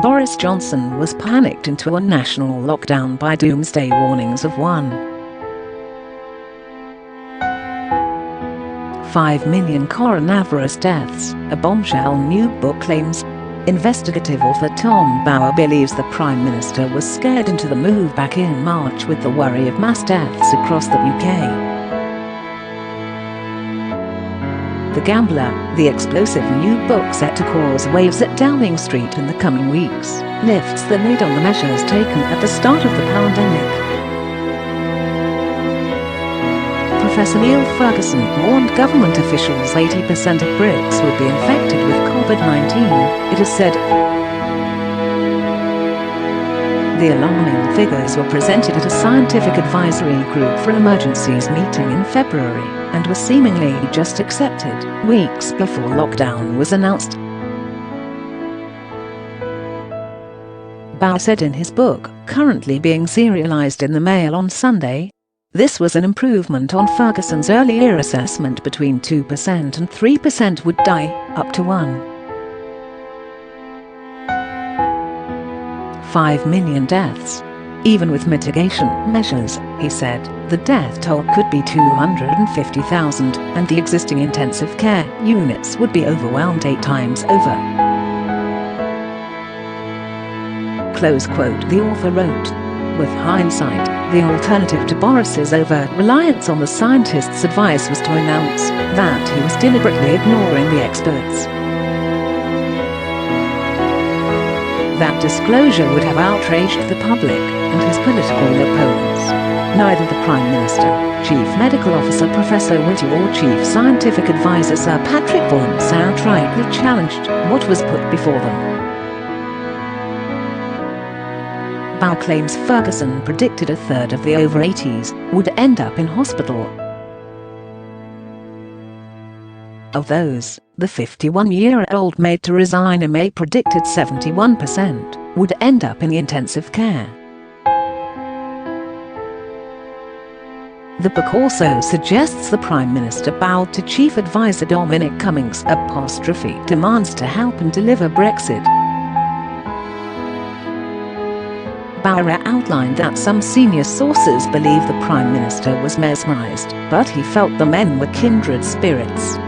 Boris Johnson was panicked into a national lockdown by doomsday warnings of 1.5 million coronavirus deaths, a bombshell new book claims. Investigative author Tom Bauer believes the Prime Minister was scared into the move back in March with the worry of mass deaths across the UK. The Gambler, the explosive new book set to cause waves at Downing Street in the coming weeks, lifts the lid on the measures taken at the start of the pandemic. Professor Neil Ferguson warned government officials 80% of Brits would be infected with COVID-19, it is said. The alarming figures were presented at a scientific advisory group for Emergencies meeting in February, and were seemingly just accepted weeks before lockdown was announced. Bauer said in his book, currently being serialised in the Mail on Sunday, this was an improvement on Ferguson's earlier assessment between 2% and 3% would die, up to 1.5 million deaths. Even with mitigation measures, he said, the death toll could be 250,000 and the existing intensive care units would be overwhelmed 8 times over. Close quote. The author wrote, with hindsight, the alternative to Boris's overt reliance on the scientists' advice was to announce that he was deliberately ignoring the experts. That disclosure would have outraged the public and his political opponents. Neither the Prime Minister, Chief Medical Officer Professor Whitty or Chief Scientific Adviser Sir Patrick Vallance outrightly challenged what was put before them. Bauer claims Ferguson predicted a third of the over 80s would end up in hospital. Of those, the 51-year-old made to resign in May predicted 71% would end up in intensive care. The book also suggests the Prime Minister bowed to Chief Adviser Dominic Cummings' demands to help and deliver Brexit. Bauer outlined that some senior sources believe the Prime Minister was mesmerised, but he felt the men were kindred spirits.